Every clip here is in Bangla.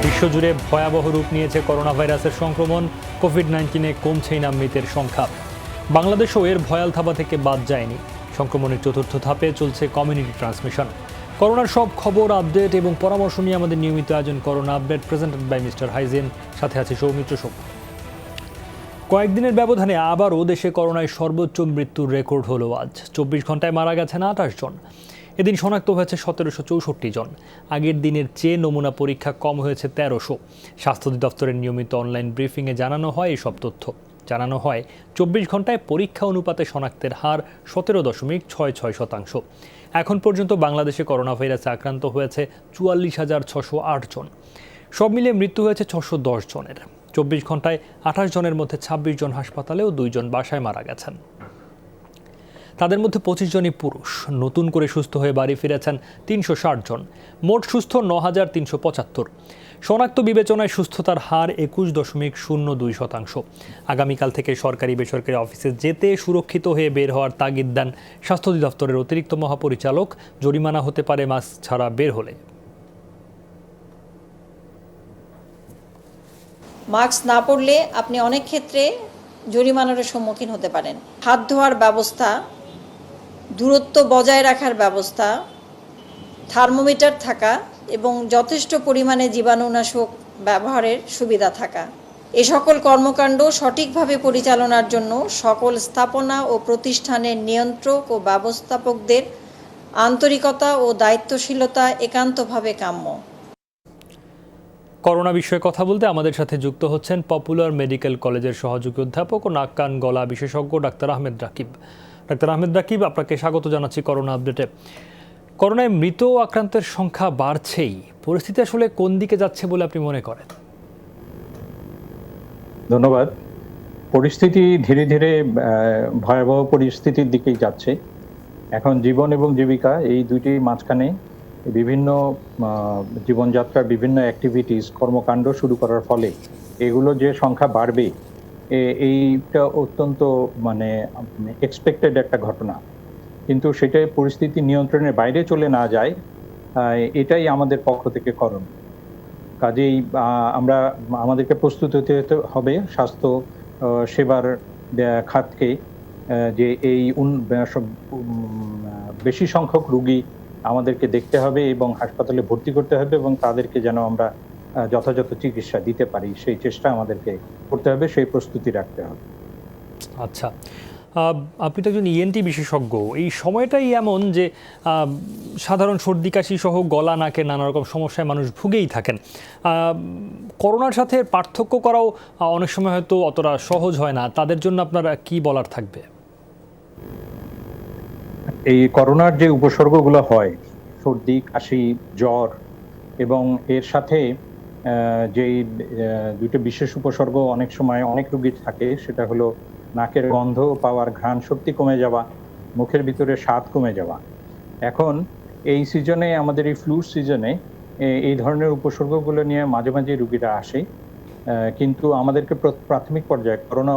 বিশ্বজুড়ে ভয়াবহ রূপ নিয়েছে করোনা ভাইরাসের সংক্রমণ। কোভিড-19-এ কমছেই না মৃতের সংখ্যা। বাংলাদেশও এর ভয়াল থাবা থেকে বাদ যায়নি। সংক্রমণের চতুর্থ ধাপে চলছে কমিউনিটি ট্রান্সমিশন। করোনার সব খবর, আপডেট এবং পরামর্শ নিয়ে আমাদের নিয়মিত আয়োজন corona update, presented by mister hygiene. সাথে আছে সৌমিত্র সোম। কয়েকদিনের ব্যবধানে আবারও দেশে করোনায় সর্বোচ্চ মৃত্যুর রেকর্ড হলো আজ। 24 ঘন্টায় মারা গেছেন 28 জন। এদিন শনাক্ত হয়েছে 1764 জন। আগের দিনের চেয়ে নমুনা পরীক্ষা কম হয়েছে 1300। স্বাস্থ্য অধিদপ্তরের নিয়মিত অনলাইন ব্রিফিংয়ে জানানো হয় এসব তথ্য। জানানো হয় 24 ঘন্টায় পরীক্ষা অনুপাতে শনাক্তের হার 17.66%। এখন পর্যন্ত বাংলাদেশে করোনা ভাইরাসে আক্রান্ত হয়েছে 44,608 জন। সব মিলিয়ে মৃত্যু হয়েছে 610 জনের। 24 ঘন্টায় 28 জনের মধ্যে 26 জন হাসপাতালে ও 2 জন বাসায় মারা গেছেন। তাদের মধ্যে 25 জনই পুরুষ। নতুন করে সুস্থ হয়ে বাড়ি ফিরেছেন 360 জন। মোট সুস্থ 9,375। শনাক্ত বিবেচনায় সুস্থতার হার 21.02%। আগামীকাল থেকে সরকারি বেসরকারি অফিসে যেতে সুরক্ষিত হয়ে বের হওয়ার তাগিদ দেন স্বাস্থ্য অধিদপ্তরের অতিরিক্ত মহাপরিচালক। জরিমানা হতে পারে মাস্ক ছাড়া বের হলে। মাস্ক না পরলে আপনি অনেক ক্ষেত্রে জরিমানার সম্মুখীন হতে পারেন। হাত ধোয়ার ব্যবস্থা, দূরত্ব বজায় রাখার ব্যবস্থা, থার্মোমিটার থাকা এবং যথেষ্ট পরিমাণে জীবাণুনাশক ব্যবহারের সুবিধা থাকা, এ সকল কর্মকাণ্ড সঠিকভাবে পরিচালনার জন্য সকল স্থাপনা ও প্রতিষ্ঠানের নিয়ন্ত্রক ও ব্যবস্থাপকদের আন্তরিকতা ও দায়িত্বশীলতা একান্তভাবে কাম্য। করোনা বিষয়ে কথা বলতে আমাদের সাথে যুক্ত হচ্ছেন পপুলার মেডিকেল কলেজের সহযোগী অধ্যাপক ও নাক কান গলা বিশেষজ্ঞ ডাক্তার আহমেদ রাকিব। ডাক্তার আহমেদ রাকিব, আপনাকে স্বাগত জানাচ্ছি করোনা আপডেটে। করোনায় মৃত আক্রান্তের সংখ্যা বাড়ছেই, পরিস্থিতি আসলে কোন দিকে যাচ্ছে বলে আপনি মনে করেন? ধন্যবাদ। পরিস্থিতি ধীরে ধীরে ভয়াবহ পরিস্থিতির দিকেই যাচ্ছে। এখন জীবন এবং জীবিকা এই দুইটির মাঝখানে বিভিন্ন জীবনযাত্রার বিভিন্ন অ্যাক্টিভিটিস, কর্মকাণ্ড শুরু করার ফলে এগুলো যে সংখ্যা বাড়বে, এইটা অত্যন্ত এক্সপেক্টেড একটা ঘটনা। কিন্তু সেটা পরিস্থিতি নিয়ন্ত্রণের বাইরে চলে না যায়, এটাই আমাদের পক্ষ থেকে করণ। কাজেই আমরা আমাদেরকে প্রস্তুত হতে হবে স্বাস্থ্য সেবার খাতকে, যে এই বেশি সংখ্যক রোগী আমাদেরকে দেখতে হবে এবং হাসপাতালে ভর্তি করতে হবে এবং তাদেরকে যেন আমরা যথাযথ চিকিৎসা দিতে পারি, সেই চেষ্টা আমাদেরকে করতে হবে, সেই প্রস্তুতি রাখতে হবে। আচ্ছা, আপনি তো একজন ইএনটি বিশেষজ্ঞ। এই সময়টাই এমন যে সাধারণ সর্দি কাশি সহ গলা নাকে নানা রকম সমস্যায় মানুষ ভুগেই থাকেন। করোনার সাথে পার্থক্য করাও অনেক সময় হয়তো অতটা সহজ হয় না। তাদের জন্য আপনার কি বলার থাকবে? এই করোনার যে উপসর্গগুলো হয়, সর্দি কাশি জ্বর, এবং এর সাথে যেই দুটো বিশেষ উপসর্গ অনেক সময় অনেক রোগীর থাকে, সেটা হলো নাকের গন্ধ পাওয়ার, ঘ্রাণ শক্তি কমে যাওয়া, মুখের ভিতরে স্বাদ কমে যাওয়া। এখন এই সিজনে, আমাদের এই ফ্লু সিজনে এই ধরনের উপসর্গগুলো নিয়ে মাঝে মাঝে রোগীরা আসে। কিন্তু আমাদেরকে প্রাথমিক পর্যায়ে, করোনা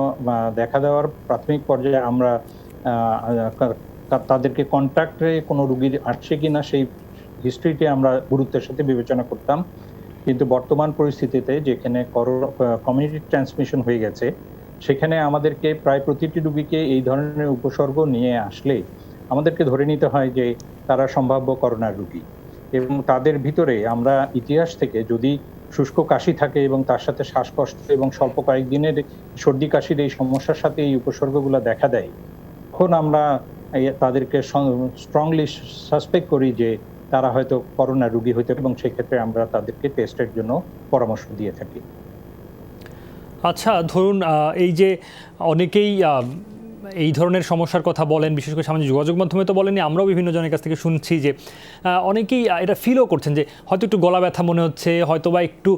দেখা দেওয়ার প্রাথমিক পর্যায়ে আমরা তাদেরকে কন্ট্যাক্টে কোনো রোগীর আসছে কিনা সেই হিস্ট্রিটি আমরা গুরুত্বের সাথে বিবেচনা করতাম। কিন্তু বর্তমান পরিস্থিতিতে যেখানে কমিউনিটি ট্রান্সমিশন হয়ে গেছে, সেখানে আমাদেরকে প্রায় প্রতিটি রোগীকে এই ধরনের উপসর্গ নিয়ে আসলে আমাদেরকে ধরে নিতে হয় যে তারা সম্ভাব্য করোনার রোগী। এবং তাদের ভিতরে আমরা ইতিহাস থেকে যদি শুষ্ক কাশি থাকে এবং তার সাথে শ্বাসকষ্ট এবং স্বল্প কয়েকদিনের সর্দি কাশির এই সমস্যার সাথে এই উপসর্গগুলো দেখা দেয়, তখন আমরা তাদেরকে স্ট্রংলি সাসপেক্ট করি যে তারা হয়তো করোনা রোগী হইতে, এবং সেক্ষেত্রে আমরা তাদেরকে টেস্টের জন্য পরামর্শ দিয়ে থাকি। আচ্ছা, ধরুন এই যে অনেকেই এই ধরনের সমস্যার কথা বলেন, বিশেষ করে সামাজিক যোগাযোগ মাধ্যমে তো বলেনি, আমরাও বিভিন্ন জনের কাছ থেকে শুনছি যে অনেকেই এটা ফিলও করছেন যে হয়তো একটু গলা ব্যথা মনে হচ্ছে, হয়তো বা একটু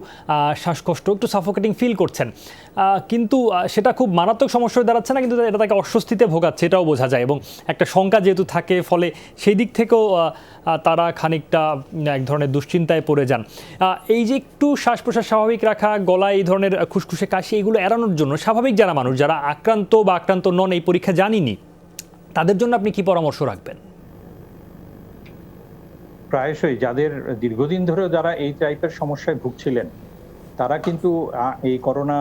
শ্বাসকষ্ট, একটু সাফোকেটিং ফিল করছেন। কিন্তু সেটা খুব মারাত্মক সমস্যা হয়ে দাঁড়াচ্ছে না, কিন্তু এটা তাকে অস্বস্তিতে ভোগাচ্ছে, এটাও বোঝা যায়। এবং একটা শঙ্কা যেহেতু থাকে, ফলে সেই দিক থেকেও তারা খানিকটা এক ধরনের দুশ্চিন্তায় পড়ে যান। এই যে একটু শ্বাস প্রশ্বাস স্বাভাবিক রাখা, গলায় এই ধরনের খুসখুসে কাশি, এগুলো এড়ানোর জন্য স্বাভাবিক যারা মানুষ, যারা আক্রান্ত বা আক্রান্ত নন, এই পরীক্ষা জানিনি, তাদের জন্য আপনি কি পরামর্শ রাখবেন? প্রায়শই যাদের দীর্ঘদিন ধরে যারা এই টাইপের সমস্যায় ভুগছিলেন, তারা কিন্তু এই করোনা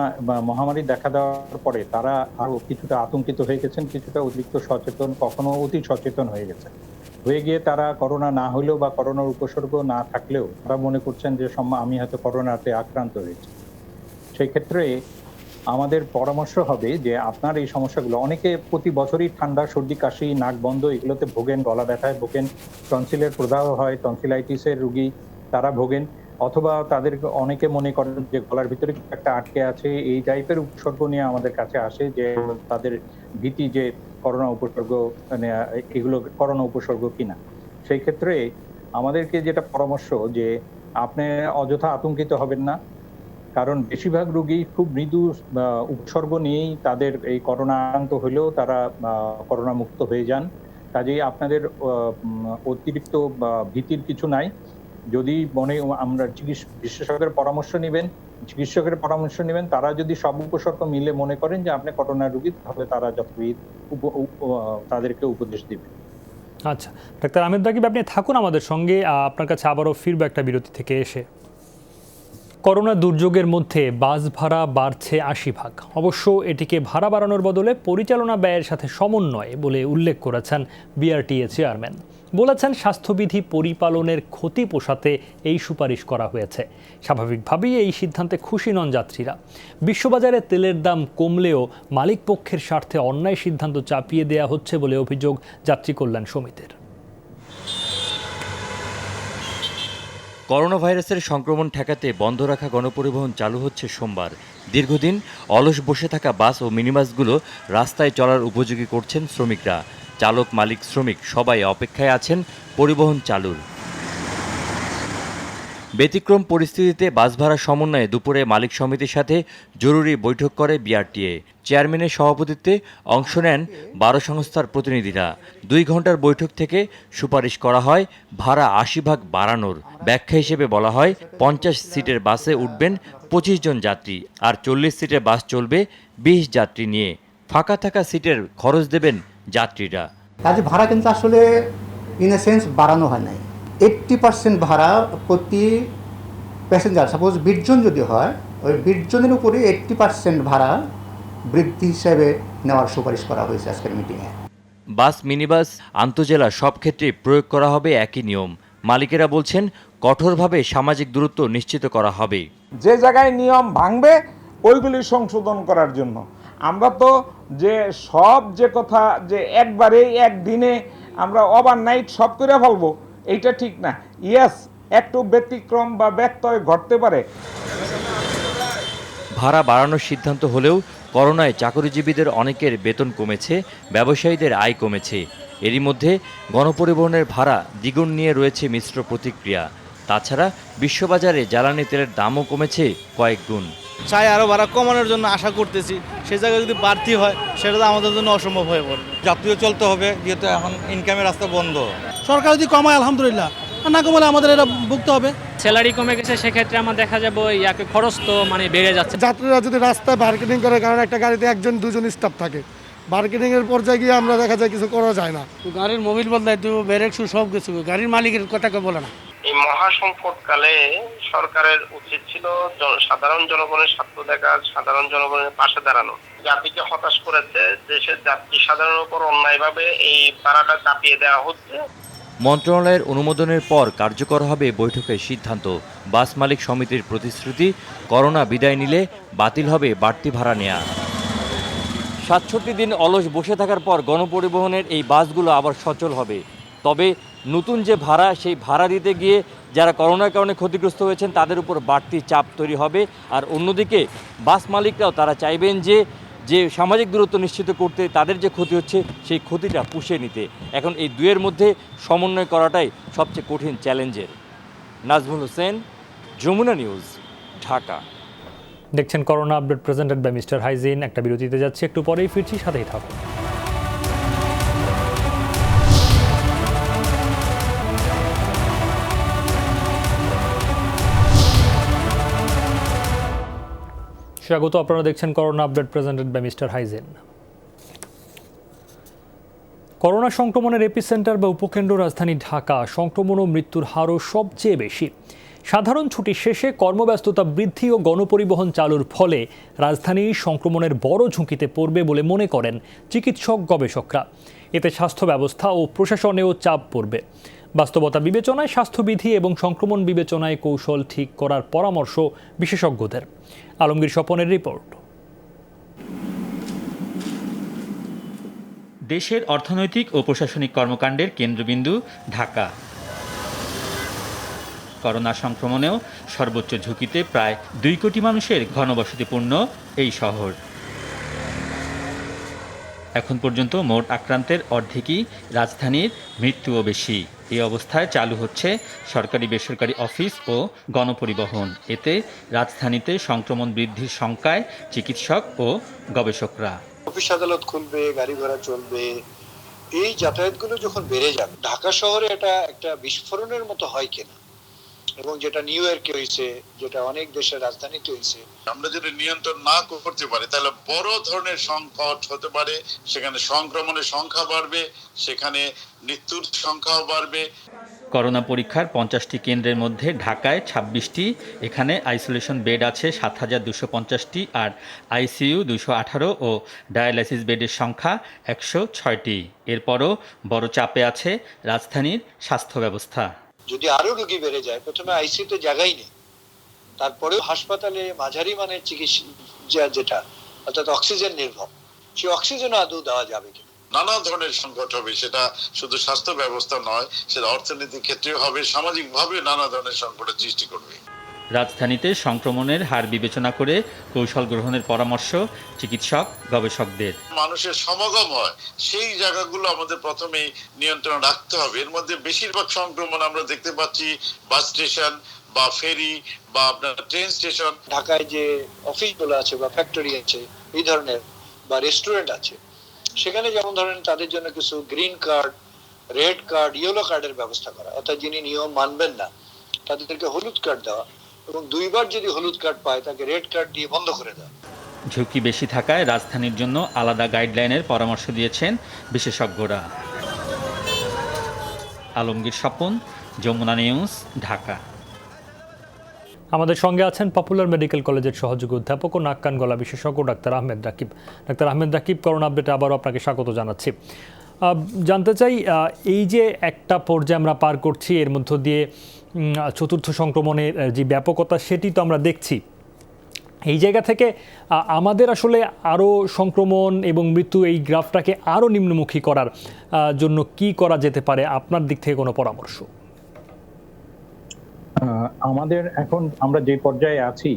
মহামারী দেখা দেওয়ার পরে তারা আরো কিছুটা আতঙ্কিত হয়ে গেছেন, কিছুটা অতিরিক্ত সচেতন, কখনো অতি সচেতন হয়ে গেছেন। হয়ে গিয়ে তারা করোনা না হলেও বা করোনার উপসর্গ না থাকলেও তারা মনে করছেন যে আমি হয়তো করোনাতে আক্রান্ত হয়েছি। সেই ক্ষেত্রে আমাদের পরামর্শ হবে যে আপনার এই সমস্যাগুলো, অনেকে প্রতি বছরই ঠান্ডা, সর্দি, কাশি, নাক বন্ধ এগুলোতে ভোগেন, গলা ব্যথায় ভোগেন, টনসিলের প্রদাহ হয়, টনসিলাইটিসের রোগী তারা ভোগেন, অথবা তাদের অনেকে মনে করেন যে গলার ভিতরে একটা আটকে আছে, এই টাইপের উপসর্গ নিয়ে আমাদের কাছে আসে, যে তাদের ভীতি যে করোনা উপসর্গ, মানে এগুলো করোনা উপসর্গ কিনা। সেই ক্ষেত্রে আমাদেরকে যেটা পরামর্শ যে আপনি অযথা আতঙ্কিত হবেন না, কারণ বেশিরভাগ রোগী খুব মৃদু উপসর্গ নিয়েই তাদের এই করোনা আক্রান্ত হলেও তারা করোনা মুক্ত হয়ে যান। কাজেই আপনাদের অতিরিক্ত ভীতির কিছু নাই। যদি আমরা চিকিৎসকের পরামর্শ নেবেন, তারা যদি সব উপসর্গ মিলে মনে করেন যে আপনি করোনা রোগী, তাহলে তারা যথাবিহিত তাদেরকে উপদেশ দিবেন। আচ্ছা, ডাক্তার আহমেদ রাকিব, আপনি থাকুন আমাদের সঙ্গে। আপনার কাছে আবারও ফিরবো একটা বিরতি থেকে এসে। করোনা দুর্যোগের মধ্যে বাস ভাড়া বাড়ছে ৮০ ভাগ। অবশ্য এটিকে ভাড়া বাড়ানোর বদলে পরিচালনা ব্যয়ের সাথে সমন্বয় বলে উল্লেখ করেছেন বিআরটিএ চেয়ারম্যান। বলেছেন স্বাস্থ্যবিধি পরিপালনের ক্ষতি পোষাতে এই সুপারিশ করা হয়েছে। স্বাভাবিকভাবেই এই সিদ্ধান্তে খুশি নন যাত্রীরা। বিশ্ববাজারে তেলের দাম কমলেও মালিকপক্ষের স্বার্থে অন্যায় সিদ্ধান্ত চাপিয়ে দেয়া হচ্ছে বলে অভিযোগ যাত্রী কল্যাণ সমিতির। করোনা ভাইরাসের সংক্রমণ ঠেকাতে বন্ধ রাখা গণপরিবহন চালু হচ্ছে সোমবার। দীর্ঘদিন অলস বসে থাকা বাস ও মিনিবাসগুলো রাস্তায় চলার উপযোগী করছেন শ্রমিকরা। চালক, মালিক, শ্রমিক সবাই অপেক্ষায় আছেন পরিবহন চালুর। ব্যতিক্রম পরিস্থিতিতে বাস ভাড়া সমন্বয়ে দুপুরে মালিক সমিতির সাথে জরুরি বৈঠক করে বিআরটিএ। চেয়ারম্যানের সভাপতিত্বে অংশ নেন 12 সংস্থার প্রতিনিধিরা। 2 ঘন্টার বৈঠক থেকে সুপারিশ করা হয় ভাড়া ৮০ ভাগ বাড়ানোর। ব্যাখ্যা হিসেবে বলা হয় 50 সিটের বাসে উঠবেন 25 জন যাত্রী, আর 40 সিটের বাস চলবে 20 যাত্রী নিয়ে। ফাঁকা থাকা সিটের খরচ দেবেন যাত্রীরা। কাজে ভাড়া কিন্তু আসলে ইন এ সেন্স বাড়ানো হয় নাই। 80% ভাড়া প্রতি প্যাসেঞ্জার, সাপোজ 20 জন যদি হয়, ওই 20 জনের উপরে 80% ভাড়া বৃদ্ধি হিসেবে নেওয়ার সুপারিশ করা হয়েছে আজকের মিটিংয়ে। বাস, মিনিবাস, আন্তজেলা সব ক্ষেত্রে প্রয়োগ করা হবে একই নিয়ম। মালিকেরা বলছেন কঠোরভাবে সামাজিক দূরত্ব নিশ্চিত করা হবে। যে জায়গায় নিয়ম ভাঙবে ওইগুলি সংশোধন করার জন্য। আমরা তো যে কথা যে একবারে একদিনে আমরা ওভারনাইট সব করে ফেলবো, এইটা ঠিক না। ইয়েস, একটু ব্যতিক্রম বা ব্যত্যয় ঘটতে পারে। ভাড়া বাড়ানোর সিদ্ধান্ত হলেও করোনায় চাকরিজীবীদের অনেকের বেতন কমেছে, ব্যবসায়ীদের আয় কমেছে। এরই মধ্যে গণপরিবহনের ভাড়া দ্বিগুণ নিয়ে রয়েছে মিশ্র প্রতিক্রিয়া। তাছাড়া বিশ্ববাজারে জ্বালানি তেলের দামও কমেছে কয়েক গুণ। চাই আরও ভাড়া কমানোর জন্য আশা করতেছি। সে জায়গায় যদি বাড়তি হয় সেটা তো আমাদের জন্য অসম্ভব হয়ে পড়বে। যাত্রীও চলতে হবে, যেহেতু এখন ইনকামের রাস্তা বন্ধ। সরকার যদি কমায় আলহামদুলিল্লাহ, আর না কমালে আমাদের এটা ভুগতে হবে। স্যালারি কমে গেছে, সেক্ষেত্রে আমার দেখা যাবে খরচ তো বেড়ে যাচ্ছে। যাত্রীরা যদি রাস্তায় বার্গেনিং করে, কারণ একটা গাড়িতে 1-2 স্টাফ থাকে, বার্গেনিং এর পর্যায়ে গিয়ে আমরা দেখা যায় কিছু করা যায় না। গাড়ির মোবিল বদলাই তো ব্রেক শু সব কিছু গাড়ির মালিকের কথা বলে না। এই মহাসংকটকালে সরকারের উচিত ছিল সাধারণ জনগণের স্বার্থ দেখা, সাধারণ জনগণের পাশে দাঁড়ানো। জাতিকে হতাশ করেছে, দেশের যাত্রী সাধারণের উপর অন্যায়ভাবে এই ভাড়াটা চাপিয়ে দেওয়া হচ্ছে। মন্ত্রণালয়ের অনুমোদনের পর কার্যকর হবে বৈঠকের সিদ্ধান্ত। বাস মালিক সমিতির প্রতিশ্রুতি, করোনা বিদায় নিলে বাতিল হবে বাড়তি ভাড়া নেয়া। 67 দিন অলস বসে থাকার পর গণপরিবহনের এই বাসগুলো আবার সচল হবে। তবে নতুন যে ভাড়া, সেই ভাড়া দিতে গিয়ে যারা করোনার কারণে ক্ষতিগ্রস্ত হয়েছেন তাদের উপর বাড়তি চাপ তৈরি হবে। আর অন্যদিকে বাস মালিকরাও তারা চাইবেন যে সামাজিক দূরত্ব নিশ্চিত করতে তাদের যে ক্ষতি হচ্ছে সেই ক্ষতিটা পুষিয়ে নিতে। এখন এই দুয়ের মধ্যে সমন্বয় করাটাই সবচেয়ে কঠিন চ্যালেঞ্জের। নাজমুল হোসেন, যমুনা নিউজ, ঢাকা। দেখছেন corona update presented by mister hygiene. একটা বিরতিতে যাচ্ছি, একটু পরেই ফিরছি, সাথেই থাকুন। স্বাগত, আপনারা দেখছেন corona update presented by mister hygiene. Corona সংক্রমণের এপিসেন্টার বা উপকেন্দ্র রাজধানী ঢাকা, সংক্রমণ ও মৃত্যুর হারও সবচেয়ে বেশি। সাধারণ ছুটি শেষে কর্মব্যস্ততা বৃদ্ধি ও গণপরিবহন চালুর ফলে রাজধানী সংক্রমণের বড় ঝুঁকিতে পড়বে বলে মনে করেন চিকিৎসক গবেষকরা। এতে স্বাস্থ্য ব্যবস্থা ও প্রশাসনেও চাপ পড়বে। বাস্তবতা বিবেচনায় স্বাস্থ্যবিধি এবং সংক্রমণ বিবেচনায় কৌশল ঠিক করার পরামর্শ বিশেষজ্ঞদের। আলমগীর স্বপনের রিপোর্ট। দেশের অর্থনৈতিক ও প্রশাসনিক কর্মকাণ্ডের কেন্দ্রবিন্দু ঢাকা। করোনা সংক্রমণেও সর্বোচ্চ ঝুঁকিতে প্রায় 2 কোটি মানুষের ঘনবসতিপূর্ণ এই শহর। এখন পর্যন্ত মোট আক্রান্তের অর্ধেকই রাজধানীর, মৃত্যুও বেশি। এই অবস্থায় চালু হচ্ছে সরকারি বেসরকারি অফিস ও গণপরিবহন। এতে রাজধানীতে সংক্রমণ বৃদ্ধির শঙ্কায় চিকিৎসক ও গবেষকরা। অফিস আদালত খুলবে, গাড়ি ঘোড়া চলবে, এই যাতায়াতগুলো যখন বেড়ে যাবে, ঢাকা শহরে এটা একটা বিস্ফোরণের মতো হয় কিনা, এবং যেটা নিউ ইয়র্কে হয়েছে, যেটা অনেক দেশের রাজধানীতে হয়েছে, আমরা যদি নিয়ন্ত্রণ না করতে পারি তাহলে বড় ধরনের সংকট হতে পারে। সেখানে সংক্রমণের সংখ্যা বাড়বে, সেখানে মৃত্যুর সংখ্যাও বাড়বে। করোনা পরীক্ষার 50টি কেন্দ্রের মধ্যে ঢাকায় 26টি, এখানে আইসোলেশন বেড আছে 7,250টি, আর আইসিইউ 218 ও ডায়ালাইসিস বেডের সংখ্যা 106টি। এরপরও বড় চাপে আছে রাজধানীর স্বাস্থ্য ব্যবস্থা। যদি আরো রোগী বেড়ে যায়, প্রথমে আইসিইউতে জায়গাই নেই, তারপরেও হাসপাতালে মাঝারি মানের চিকিৎসা যেটা অর্থাৎ অক্সিজেন নির্ভর, সেই অক্সিজেন আদৌ দেওয়া যাবে কিনা। নানা ধরনের সংকট হবে, সেটা শুধু স্বাস্থ্য ব্যবস্থা নয়, সেটা অর্থনীতির ক্ষেত্রেও হবে, সামাজিকভাবে নানা ধরনের সংকটের সৃষ্টি করবে। রাজধানীতে সংক্রমণের হার বিবেচনা করে কৌশল গ্রহণের পরামর্শ চিকিৎসক গবেষকদের। মানুষের সমাগম হয়, সেই জায়গাগুলো আমাদের প্রথমেই নিয়ন্ত্রণ রাখতে হবে। এর মধ্যে বেশিরভাগ সংক্রমণ আমরা দেখতে পাচ্ছি বাস স্টেশন বা ফেরি বা আপনার ট্রেন স্টেশন। ঢাকায় যে অফিসগুলো আছে বা ফ্যাক্টরি আছে এই ধরনের, বা রেস্টুরেন্ট আছে, সেখানে যেমন ধরেন তাদের জন্য কিছু green card, red card, yellow কার্ডের ব্যবস্থা করা, অর্থাৎ যিনি নিয়ম মানবেন না তাদেরকে হলুদ কার্ড দেওয়া, এবং 2 বার যদি হলুদ কার্ড পায় তাকে রেড কার্ড দিয়ে বন্ধ করে দেওয়া। ঝুঁকি বেশি থাকায় রাজধানীর জন্য আলাদা গাইডলাইনের পরামর্শ দিয়েছেন বিশেষজ্ঞরা। আলমগীর স্বপন, যমুনা নিউজ, ঢাকা। আমাদের সঙ্গে আছেন পপুলার মেডিকেল কলেজের সহযোগী অধ্যাপক ও নাক কান গলা বিশেষজ্ঞ doctor Ahmed Rakib. Doctor Ahmed Rakib, corona আপডেটে আবারও আপনাকে স্বাগত জানাচ্ছি। জানতে চাই, এই যে একটা পর্যায়ে আমরা পার করছি, এর মধ্য দিয়ে চতুর্থ সংক্রমণের যে ব্যাপকতা সেটি তো আমরা দেখছি। এই জায়গা থেকে আমাদের আসলে আরও সংক্রমণ এবং মৃত্যু এই গ্রাফটাকে আরও নিম্নমুখী করার জন্য কি করা যেতে পারে, আপনার দিক থেকে কোনো পরামর্শ? আমাদের এখন আমরা যে পর্যায়ে আছি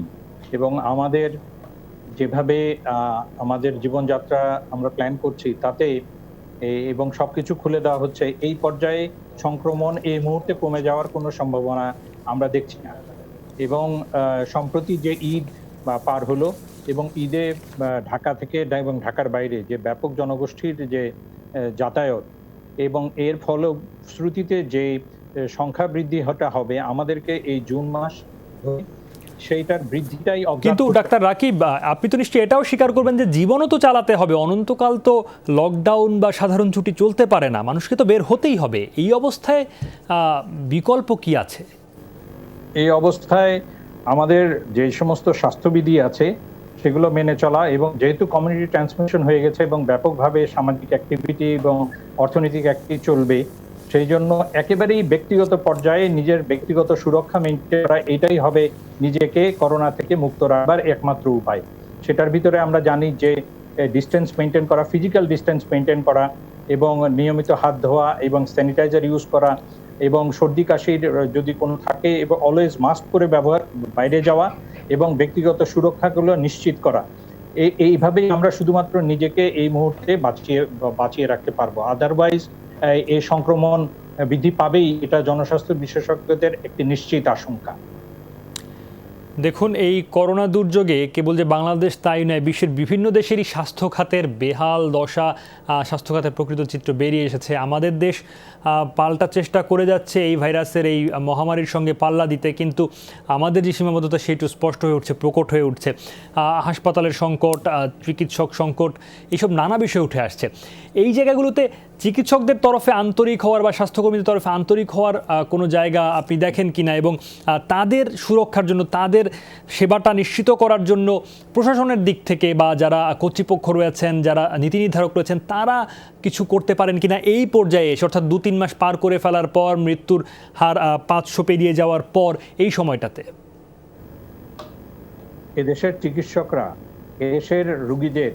এবং আমাদের যেভাবে আমাদের জীবনযাত্রা আমরা প্ল্যান করছি তাতে এবং সবকিছু খুলে দেওয়া হচ্ছে, এই পর্যায়ে সংক্রমণ এই মুহূর্তে কমে যাওয়ার কোনো সম্ভাবনা আমরা দেখছি না। এবং সম্প্রতি যে ঈদ পার হলো এবং ঈদে ঢাকা থেকে এবং ঢাকার বাইরে যে ব্যাপক জনগোষ্ঠীর যে যাতায়াত এবং এর ফলশ্রুতিতে যে সংখ্যা বৃদ্ধি হবে, আমাদেরকে এই জুন মাস সেইটার বৃদ্ধিটাই। কিন্তু ডাক্তার রাকিব, আপনি তো নিশ্চয়ই এটাও স্বীকার করবেন যে জীবনও তো চালাতে হবে, অনন্তকাল তো লকডাউন বা সাধারণ ছুটি চলতে পারে না, মানুষকে তো বের হতেই হবে। এই অবস্থায় বিকল্প কি আছে? এই অবস্থায় আমাদের যে সমস্ত স্বাস্থ্যবিধি আছে সেগুলো মেনে চলা, এবং যেহেতু কমিউনিটি ট্রান্সমিশন হয়ে গেছে এবং ব্যাপকভাবে সামাজিক অ্যাক্টিভিটি এবং অর্থনৈতিক অ্যাক্টিভিটি চলবে, সেই জন্য একেবারেই ব্যক্তিগত পর্যায়ে নিজের ব্যক্তিগত সুরক্ষা মেনটেন করা, এটাই হবে নিজেকে করোনা থেকে মুক্ত রাখবার একমাত্র উপায়। সেটার ভিতরে আমরা জানি যে ডিস্টেন্স মেনটেন করা, ফিজিক্যাল ডিস্টেন্স মেনটেন করা, এবং নিয়মিত হাত ধোয়া এবং স্যানিটাইজার ইউজ করা, এবং সর্দি কাশির যদি কোনো থাকে এবং অলওয়েজ মাস্ক পরে বাইরে যাওয়া এবং ব্যক্তিগত সুরক্ষাগুলো নিশ্চিত করা। এইভাবেই আমরা শুধুমাত্র নিজেকে এই মুহূর্তে বাঁচিয়ে রাখতে পারবো। আদারওয়াইজ এই সংক্রমণ বৃদ্ধি পাবেই, এটা জনস্বাস্থ্য বিশেষজ্ঞদের একটি নিশ্চিত আশঙ্কা। দেখুন, এই করোনা দুর্যোগে কেবল যে বাংলাদেশ তাই নয়, বিশ্বের বিভিন্ন দেশেরই স্বাস্থ্য খাতের বেহাল দশা, স্বাস্থ্য খাতের প্রকৃত চিত্র বেরিয়ে এসেছে। আমাদের দেশ পাল্টা চেষ্টা করে যাচ্ছে এই ভাইরাসের এই মহামারীর সঙ্গে পাল্লা দিতে, কিন্তু আমাদের যে সীমাবদ্ধতা সেটি স্পষ্ট হয়ে উঠছে, প্রকট হয়ে উঠছে। হাসপাতালের সংকট, চিকিৎসক সংকট, এইসব নানা বিষয় উঠে আসছে। এই জায়গাগুলোতে চিকিৎসকদের তরফে আন্তরিক হওয়ার বা স্বাস্থ্যকর্মীদের তরফে আন্তরিক হওয়ার কোনো জায়গা আপনি দেখেন কিনা, এবং তাদের সুরক্ষার জন্য, তাদের সেবাটা নিশ্চিত করার জন্য প্রশাসনের দিক থেকে বা যারা কর্তৃপক্ষ রয়েছেন, যারা নীতি নির্ধারক রয়েছেন, তারা কিছু করতে পারেন কিনা এই পর্যায়ে এসে, অর্থাৎ 2-3 মাস পার করে ফেলার পর, মৃত্যুর হার 500 পেরিয়ে যাওয়ার পর এই সময়টাতে? এদেশের চিকিৎসকরা এদেশের রোগীদের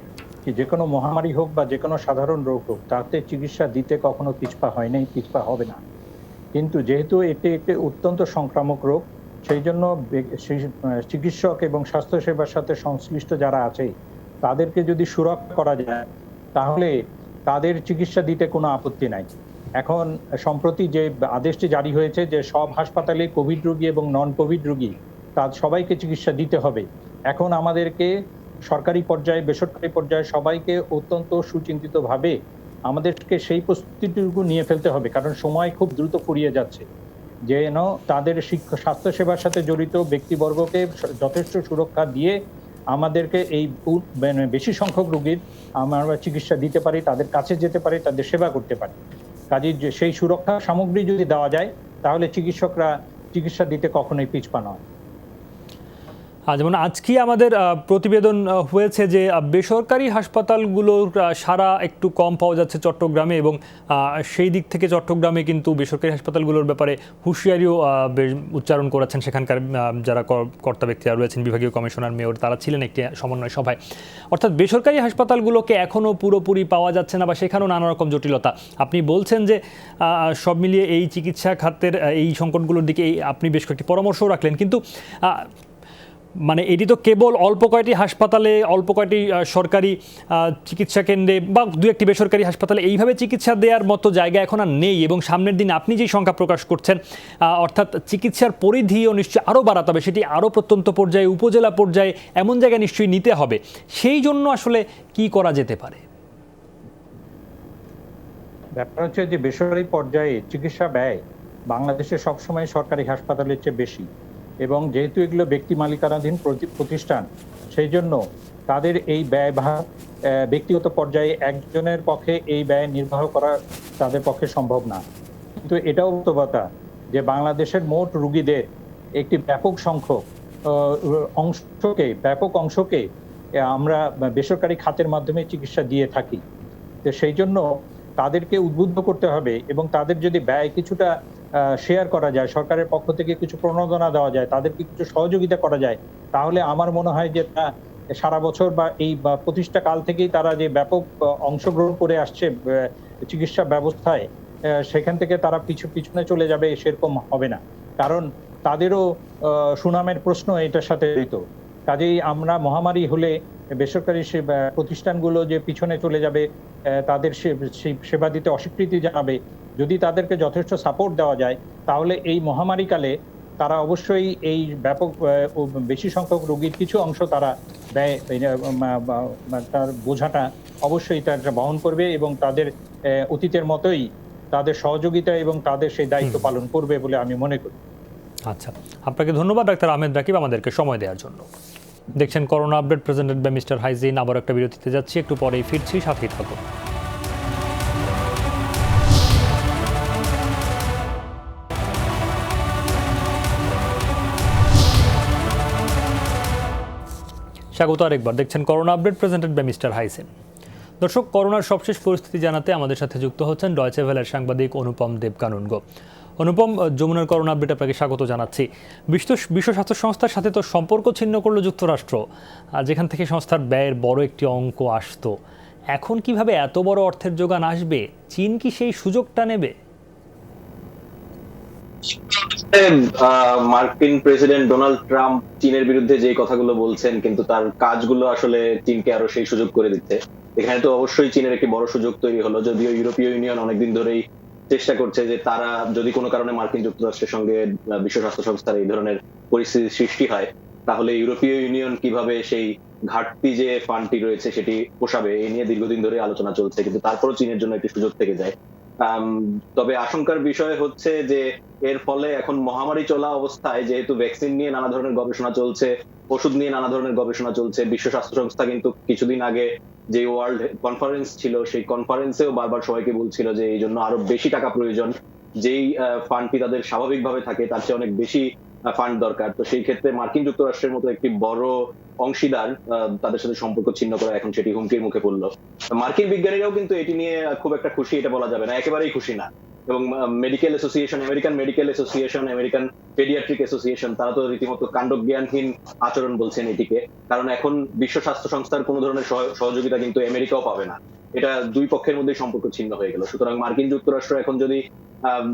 যে কোনো মহামারী হোক বা যে কোনো সাধারণ রোগ হোক তাতে চিকিৎসা দিতে কখনো পিছপা হয় নাই, পিছপা হবে না। কিন্তু যেহেতু এটি একটি অত্যন্ত সংক্রামক রোগ, সেই জন্য চিকিৎসক এবং স্বাস্থ্যসেবার সাথে সংশ্লিষ্ট যারা আছে তাদেরকে যদি সুরক্ষা করা যায় তাহলে তাদের চিকিৎসা দিতে কোনো আপত্তি নাই। এখন সম্প্রতি যে আদেশটি জারি হয়েছে যে সব হাসপাতালে কোভিড রোগী এবং নন কোভিড রোগী তার সবাইকে চিকিৎসা দিতে হবে, এখন আমাদেরকে সরকারি পর্যায়ে, বেসরকারি পর্যায়ে সবাইকে অত্যন্ত সুচিন্তিতভাবে আমাদেরকে সেই প্রস্তুতিটুকু নিয়ে ফেলতে হবে, কারণ সময় খুব দ্রুত ফুরিয়ে যাচ্ছে। যেন তাদের স্বাস্থ্যসেবার সাথে জড়িত ব্যক্তিবর্গকে যথেষ্ট সুরক্ষা দিয়ে আমাদেরকে এই বেশি সংখ্যক রোগীর আমরা চিকিৎসা দিতে পারি, তাদের কাছে যেতে পারি, তাদের সেবা করতে পারি। কাজেই সেই সুরক্ষা সামগ্রী যদি দেওয়া যায় তাহলে চিকিৎসকরা চিকিৎসা দিতে কখনোই পিছপা নয়। যেমন আজকে আমাদের প্রতিবেদন হয়েছে যে বেসরকারি হাসপাতালগুলোর সারা একটু কম পাওয়া যাচ্ছে চট্টগ্রামে, এবং সেই দিক থেকে চট্টগ্রামে কিন্তু বেসরকারি হাসপাতালগুলোর ব্যাপারে হুঁশিয়ারিও উচ্চারণ করেছেন সেখানকার যারা কর্তা ব্যক্তিরা রয়েছেন, বিভাগীয় কমিশনার, মেয়র, তারা ছিলেন একটি সমন্বয় সভায়। অর্থাৎ বেসরকারি হাসপাতালগুলোকে এখনও পুরোপুরি পাওয়া যাচ্ছে না বা সেখানেও নানা রকম জটিলতা। আপনি বলছেন যে সব মিলিয়ে এই চিকিৎসা খাতের এই সংকটগুলোর দিকে আপনি বেশ কয়েকটি পরামর্শও রাখলেন, কিন্তু মানে এটি তো কেবল অল্প কয়েকটি হাসপাতালে, অল্প কয়েকটি সরকারি চিকিৎসা কেন্দ্রে বা 2-1টি বেসরকারি হাসপাতালে এইভাবে চিকিৎসা দেওয়ার মতো জায়গা এখন আর নেই, এবং সামনের দিন আপনি যেই সংখ্যা প্রকাশ করছেন অর্থাৎ চিকিৎসার পরিধিও নিশ্চয়ই আরও বাড়াতে হবে, সেটি আরও প্রত্যন্ত পর্যায়ে, উপজেলা পর্যায়ে এমন জায়গায় নিশ্চয়ই নিতে হবে। সেই জন্য আসলে কি করা যেতে পারে? ব্যাপার হচ্ছে যে বেসরকারি পর্যায়ে চিকিৎসা ব্যয় বাংলাদেশে সবসময় সরকারি হাসপাতালের চেয়ে বেশি, এবং যেহেতু এগুলো ব্যক্তি মালিকানাধীন প্রতিষ্ঠান, সেই জন্য তাদের এই ব্যয়ভার ব্যক্তিগত পর্যায়ে একজনের পক্ষে এই ব্যয় নির্বাহ করা তাদের পক্ষে সম্ভব না। কিন্তু এটাও বাস্তবতা যে বাংলাদেশের মোট রোগীদের একটি ব্যাপক সংখ্যক ব্যাপক অংশকে আমরা বেসরকারি খাতের মাধ্যমে চিকিৎসা দিয়ে থাকি। তো সেই জন্য তাদেরকে উদ্বুদ্ধ করতে হবে, এবং তাদের যদি ব্যয় কিছুটা শেয়ার করা যায়, সরকারের পক্ষ থেকে কিছু প্রণোদনা দেওয়া যায়, তাদেরকে কিছু সহযোগিতা করা যায়, তাহলে আমার মনে হয় যে সারা বছর বা এই প্রতিষ্ঠা কাল থেকেই তারা যে ব্যাপক অংশগ্রহণ করে আসছে চিকিৎসা ব্যবস্থায়, সেখান থেকে তারা পিছনে চলে যাবে সেরকম হবে না, কারণ তাদেরও সুনামের প্রশ্ন এটার সাথে জড়িত। কাজেই আমরা মহামারী হলে বেসরকারি প্রতিষ্ঠানগুলো যে পিছনে চলে যাবে, তাদের সেবা দিতে অস্বীকৃতি জানাবে, যদি তাদেরকে যথেষ্ট সাপোর্ট দেওয়া যায় তাহলে এই মহামারীকালে তারা অবশ্যই এই ব্যাপক বেশি সংখ্যক রোগীর কিছু অংশ তারা ব্যয় তার বোঝাটা অবশ্যই তারা বহন করবে, এবং তাদের অতীতের মতোই তাদের সহযোগিতা এবং তাদের সেই দায়িত্ব পালন করবে বলে আমি মনে করি। আচ্ছা, আপনাকে ধন্যবাদ ডাক্তার আহমেদ রাকিব আমাদেরকে সময় দেওয়ার জন্য। দেখছেন corona update presented by mister hygiene. আবার একটা বিরতিতে যাচ্ছি, একটু পরেই ফিরছি, সাথেই থাকুন। স্বাগত আরেকবার। দেখছেন corona update presented by mister hygiene. দর্শক, করোনার সবশেষ পরিস্থিতি জানাতে আমাদের সাথে যুক্ত হচ্ছেন ডয়চে ভেলের সাংবাদিক অনুপম দেবকানুনগো। অনুপম, যমুনার করোনা আপডেট আপনাকে স্বাগত জানাচ্ছি। বিশ্ব স্বাস্থ্য সংস্থার সাথে তো সম্পর্ক ছিন্ন করলো যুক্তরাষ্ট্র, যেখান থেকে সংস্থার ব্যয়ের বড় একটি অঙ্ক আসতো। এখন কিভাবে এত বড় অর্থের যোগান আসবে? চীন কি সেই সুযোগটা নেবে? মার্কিন প্রেসিডেন্ট ডোনাল্ড ট্রাম্প চীনের বিরুদ্ধে যে কথাগুলো বলছেন, কিন্তু তার কাজগুলো আসলে চীনকে আরো সেই সুযোগ করে দিচ্ছে। এখানে তো অবশ্যই চীনের একটি বড় সুযোগ তৈরি হলো, যদিও ইউরোপীয় ইউনিয়ন অনেকদিন ধরেই চেষ্টা করছে যে তারা যদি কোনো কারণে মার্কিন যুক্তরাষ্ট্রের সঙ্গে বিশ্ব স্বাস্থ্য সংস্থার এই ধরনের পরিস্থিতি সৃষ্টি হয়, তাহলে ইউরোপীয় ইউনিয়ন কিভাবে সেই ঘাটতি যে ফান্ডটি রয়েছে সেটি পোষাবে, এই নিয়ে দীর্ঘদিন ধরে আলোচনা চলছে। কিন্তু তারপরও চীনের জন্য একটি সুযোগ থেকে যায়। তবে আশঙ্কার বিষয় হচ্ছে যে এর ফলে এখন মহামারী চলা অবস্থায়, যেহেতু ভ্যাকসিন নিয়ে নানা ধরনের গবেষণা চলছে, ওষুধ নিয়ে নানা ধরনের গবেষণা চলছে, বিশ্ব স্বাস্থ্য সংস্থা কিন্তু কিছুদিন আগে যে ওয়ার্ল্ড কনফারেন্স ছিল, সেই কনফারেন্সেও বারবার সবাইকে বলছিল যে এই জন্য আরো বেশি টাকা প্রয়োজন, যেই ফান্ডটি তাদের স্বাভাবিকভাবে থাকে তার চেয়ে অনেক বেশি ফান্ড দরকার। তো সেই ক্ষেত্রে মার্কিন যুক্তরাষ্ট্রের মতো একটি বড় অংশীদার তাদের সাথে সম্পর্ক ছিন্ন করা এখন সেটি হুমকির মুখে পড়ল। মার্কিন বিজ্ঞানীরাও কিন্তু এটি নিয়ে খুব একটা খুশি এটা বলা যাবে না, একেবারেই খুশি না। এবং medical association, American medical association, American paediatric association, তারা তো রীতিমতো কাণ্ডজ্ঞানহীন আচরণ বলছেন এটিকে। কারণ এখন বিশ্ব স্বাস্থ্য সংস্থার কোনো ধরনের সহযোগিতা কিন্তু আমেরিকাও পাবে না। এটা দুই পক্ষের মধ্যে সম্পর্ক ছিন্ন হয়ে গেল। সুতরাং মার্কিন যুক্তরাষ্ট্র এখন যদি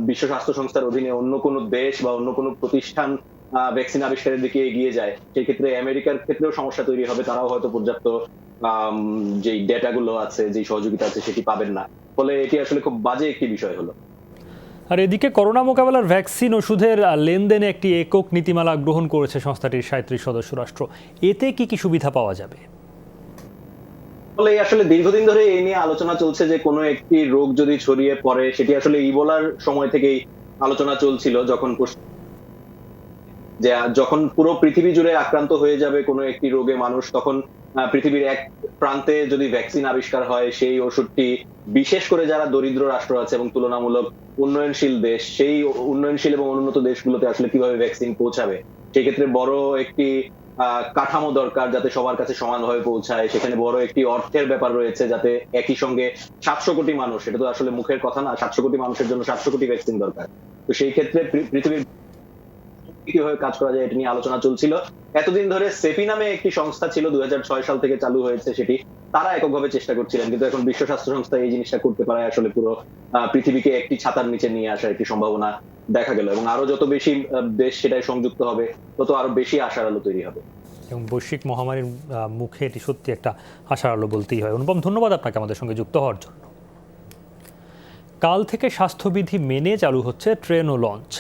বিশ্ব স্বাস্থ্য সংস্থার অধীনে অন্য কোনো দেশ বা অন্য কোনো প্রতিষ্ঠান ভ্যাকসিন আবিষ্কারের দিকে এগিয়ে যায়, সেই ক্ষেত্রে আমেরিকার ক্ষেত্রেও সমস্যা তৈরি হবে। তারাও হয়তো পর্যাপ্ত যে ডেটাগুলো আছে, যে সহযোগিতা আছে সেটি পাবেন না। ফলে এটি আসলে খুব বাজে একটি বিষয় হলো। আর এদিকে করোনা মোকাবেলার ভ্যাকসিন ওষুধের লেনদেনে একটি একক নীতিমালা গ্রহণ করেছে সংস্থাটির ৩৭ সদস্য রাষ্ট্র। এতে কি কি সুবিধা পাওয়া যাবে? ফলে আসলে দীর্ঘদিন ধরে এই নিয়ে আলোচনা চলছে যে কোনো একটি রোগ যদি ছড়িয়ে পড়ে, সেটি আসলে ইবোলার সময় থেকেই আলোচনা চলছিল, যখন পুরো পৃথিবী জুড়ে আক্রান্ত হয়ে যাবে কোনো একটি রোগে মানুষ, তখন পৃথিবীর এক প্রান্তে যদি ভ্যাকসিন আবিষ্কার হয়, সেই ওষুধটি বিশেষ করে যারা দরিদ্র রাষ্ট্র আছে এবং তুলনামূলক উন্নয়নশীল দেশ, সেই উন্নয়নশীল এবং অনুন্নত দেশগুলোতে আসলে কিভাবে ভ্যাকসিন পৌঁছাবে, সেই ক্ষেত্রে বড় একটি কাঠামো দরকার যাতে সবার কাছে সমানভাবে পৌঁছায়। সেখানে বড় একটি অর্থের ব্যাপার রয়েছে, যাতে একই সঙ্গে 700 কোটি মানুষ, এটা তো আসলে মুখের কথা না, 700 কোটি মানুষের জন্য 700 কোটি ভ্যাকসিন দরকার। তো সেই ক্ষেত্রে পৃথিবীর কিভাবে কাজ করা যায় এটা নিয়ে আলোচনা চলছিল। এতদিন ধরে সেপি নামে একটি সংস্থা ছিল, 2006 সাল থেকে চালু হয়েছে সেটি, তারা এককভাবে চেষ্টা করছিলেন। কিন্তু এখন বিশ্ব স্বাস্থ্য সংস্থা এই জিনিসটা করতে পারায় আসলে পুরো পৃথিবীকে একটি ছাতার নিচে নিয়ে আসার একটি সম্ভাবনা দেখা গেল। এবং আরো যত বেশি দেশ সেটাই সংযুক্ত হবে, তত আরো বেশি আশার আলো তৈরি হবে। এবং বৈশ্বিক মহামারীর মুখে এটি সত্যি একটা আশার আলো বলতেই হয়। অনুপম, ধন্যবাদ আপনাকে আমাদের সঙ্গে যুক্ত হওয়ার জন্য। কাল থেকে স্বাস্থ্যবিধি মেনে চালু হচ্ছে ট্রেন ও লঞ্চ।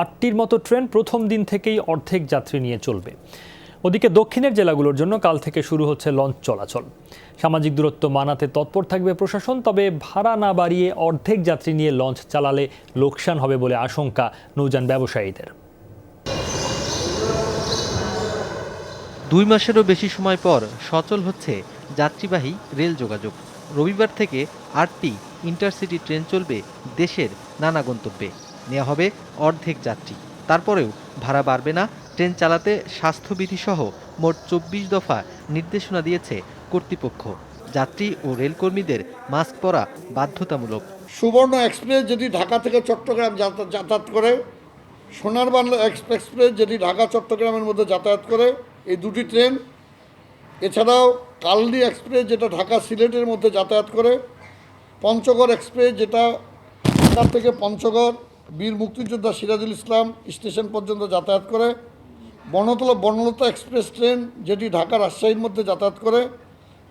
8টির মতো ট্রেন প্রথম দিন থেকেই অর্ধেক যাত্রী নিয়ে চলবে। ওদিকে দক্ষিণের জেলাগুলোর জন্য কাল থেকে শুরু হচ্ছে লঞ্চ চলাচল। সামাজিক দূরত্ব মানাতে তৎপর থাকবে প্রশাসন, তবে ভাড়া না বাড়িয়ে অর্ধেক যাত্রী নিয়ে লঞ্চ চালালে লোকসান হবে বলে আশঙ্কা নৌযান ব্যবসায়ীদের। 2 মাসেরও বেশি সময় পর সচল হচ্ছে যাত্রীবাহী রেল যোগাযোগ। রবিবার থেকে 8টি ইন্টারসিটি ট্রেন চলবে দেশের নানা গন্তব্যে। নেওয়া হবে অর্ধেক যাত্রী। তারপরেও ভাড়া বাড়বে না। ট্রেন চালাতে স্বাস্থ্যবিধি সহ মোট 24 দফা নির্দেশনা দিয়েছে কর্তৃপক্ষ। যাত্রী ও রেলকর্মীদের মাস্ক পরা বাধ্যতামূলক। সুবর্ণ এক্সপ্রেস যেটি ঢাকা থেকে চট্টগ্রাম যাতায়াত করে, সোনার বাংলা এক্সপ্রেস যেটি ঢাকা চট্টগ্রামের মধ্যে যাতায়াত করে, এই দুটি ট্রেন, এছাড়াও কালদি এক্সপ্রেস যেটা ঢাকা সিলেটের মধ্যে যাতায়াত করে, পঞ্চগড় এক্সপ্রেস যেটা ঢাকা থেকে পঞ্চগড় বীর মুক্তিযোদ্ধা সিরাজুল ইসলাম স্টেশন পর্যন্ত যাতায়াত করে, বনলতা এক্সপ্রেস ট্রেন যেটি ঢাকা রাজশাহীর মধ্যে যাতায়াত করে,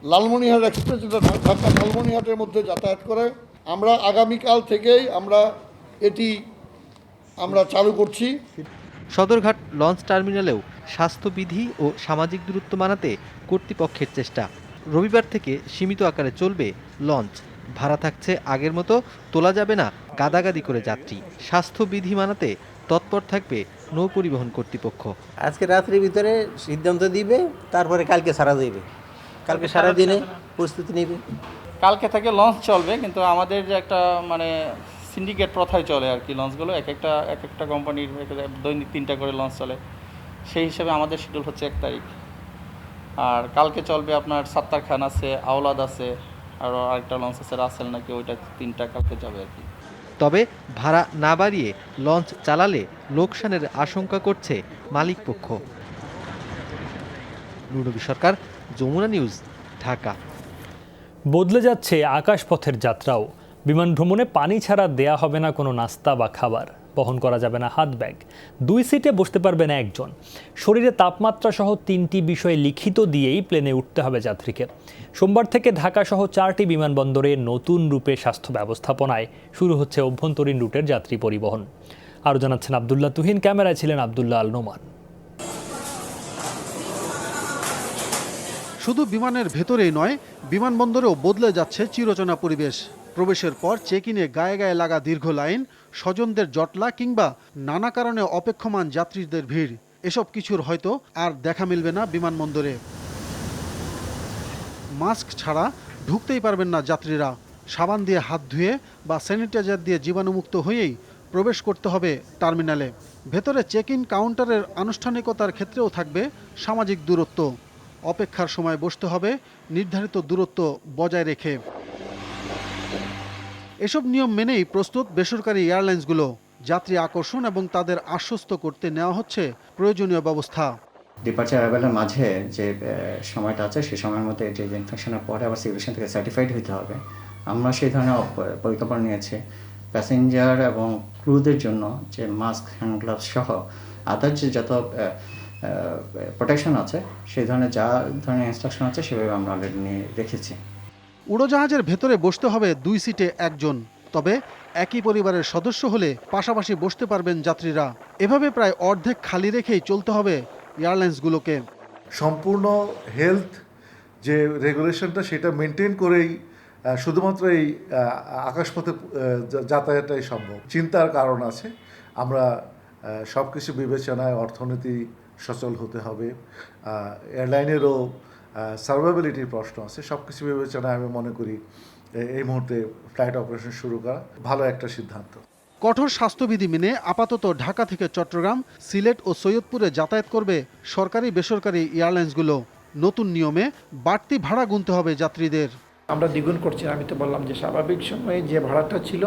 লালমনিরহাট এক্সপ্রেস যেটা ঢাকা লালমনিরহাটের মধ্যে যাতায়াত করে। আমরা আগামীকাল থেকেই এটি চালু করছি। সদরঘাট লঞ্চ টার্মিনালেও স্বাস্থ্যবিধি ও সামাজিক দূরত্ব মানাতে কর্তৃপক্ষের চেষ্টা। রবিবার থেকে সীমিত আকারে চলবে লঞ্চ। ভাড়া থাকছে আগের মতো, তোলা যাবে না গাদাগাদি করে যাত্রী। স্বাস্থ্যবিধি মানাতে তৎপর থাকবে নৌ পরিবহন কর্তৃপক্ষ। আজকে রাত্রির ভিতরে সিদ্ধান্ত দিবে, তারপরে কালকে সারা দেবে। কালকে সারাদিনে প্রস্তুতি নেবে। কালকে থেকে লঞ্চ চলবে, কিন্তু আমাদের যে একটা সিন্ডিকেট প্রথায় চলে আর কি, লঞ্চগুলো এক একটা কোম্পানির দৈনিক 3টা করে লঞ্চ চলে। সেই হিসাবে আমাদের শিডিউল হচ্ছে 1 তারিখ। আর কালকে চলবে আপনার সাত্তার খান আছে, আওলাদ আছে, আরও আরেকটা লঞ্চ আছে রাসেল নাকি, ওইটা 3টা কালকে যাবে আর কি। তবে ভাড়া না বাড়িয়ে লঞ্চ চালালে লোকসানের আশঙ্কা করছে মালিকপক্ষ। নুরনবী সরকার, যমুনা নিউজ, ঢাকা। বদলে যাচ্ছে আকাশপথের যাত্রাও। বিমান ভ্রমণে পানি ছাড়া দেয়া হবে না কোনো নাস্তা বা খাবার, বহন করা যাবে না হাত ব্যাগ, 2 সিটে বসতে পারবে না একজন, শরীরে তাপমাত্রা সহ 3টি বিষয় লিখিত দিয়েই প্লেনে উঠতে হবে যাত্রীকে। সোমবার থেকে ঢাকা সহ 4টি বিমানবন্দরে নতুন রূপে স্বাস্থ্য ব্যবস্থাপনায় শুরু হচ্ছে অভ্যন্তরীণ রুটের যাত্রী পরিবহন। আরও জানাচ্ছেন আবদুল্লাহ তুহিন, ক্যামেরায় ছিলেন আবদুল্লাহ আল নোমান। শুধু বিমানের ভেতরেই নয়, বিমানবন্দরেও বদলে যাচ্ছে চিরচেনা পরিবেশ। প্রবেশের পর চেক ইনে গায়ে গায়ে লাগা দীর্ঘ লাইন, স্বজনদের জটলা কিংবা নানা কারণে অপেক্ষমান যাত্রীদের ভিড়, এসব কিছুর হয়তো আর দেখা মিলবে না বিমানবন্দরে। মাস্ক ছাড়া ঢুকতেই পারবেন না যাত্রীরা। সাবান দিয়ে হাত ধুয়ে বা স্যানিটাইজার দিয়ে জীবাণুমুক্ত হয়েই প্রবেশ করতে হবে টার্মিনালে। ভেতরে চেক ইন কাউন্টারের আনুষ্ঠানিকতার ক্ষেত্রেও থাকবে সামাজিক দূরত্ব। অপেক্ষার সময় বসতে হবে নির্ধারিত দূরত্ব বজায় রেখে। এসব নিয়ম মেনেই প্রস্তুত বেসরকারি এয়ারলাইন্সগুলো। যাত্রী আকর্ষণ এবং তাদের আশ্বস্ত করতে নেওয়া হচ্ছে প্রয়োজনীয় ব্যবস্থা। ডিপার্চার অ্যারাইভালের মাঝে যে সময়টা আছে সেই সময়ের মধ্যে যে ইনফেকশনের পরে আবার সিভিলেশন থেকে সার্টিফাইড হতে হবে। আমরা সেই ধরনের পরিকল্পনা নিয়েছি। প্যাসেঞ্জার এবং ক্রুদের জন্য যে মাস্ক, হ্যান্ড গ্লাভস সহ আদার যে যত প্রোটেকশন আছে সেই ধরনের ইনস্ট্রাকশন আছে সেভাবে আমরা অলরেডি নিয়ে রেখেছি। উড়োজাহাজের ভেতরে বসতে হবে 2 সিটে একজন, তবে একই পরিবারের সদস্য হলে পাশাপাশি বসতে পারবেন যাত্রীরা। এভাবে প্রায় অর্ধেক খালি রেখেই চলতে হবে এয়ারলাইন্সগুলোকে। সম্পূর্ণ হেলথ যে রেগুলেশনটা সেটা মেনটেন করেই শুধুমাত্র এই আকাশপথে যাতায়াতটাই সম্ভব। চিন্তার কারণ আছে, আমরা সব কিছু বিবেচনায় অর্থনীতি সচল হতে হবে, এয়ারলাইনেরও সার্ভাইভেলিটির প্রশ্ন আছে। সব কিছু বিবেচনায় আমি মনে করি এই মুহূর্তে ফ্লাইট অপারেশন শুরু করা ভালো একটা সিদ্ধান্ত। কঠোর স্বাস্থ্যবিধি মেনে আপাতত ঢাকা থেকে চট্টগ্রাম, সিলেট ও সৈয়দপুরে যাতায়াত করবে সরকারি বেসরকারি এয়ারলাইন্সগুলো। নতুন নিয়মে বাড়তি ভাড়া গুনতে হবে যাত্রীদের। আমরা দ্বিগুণ করছি। আমি তো বললাম যে স্বাভাবিক সময়ে যে ভাড়াটা ছিল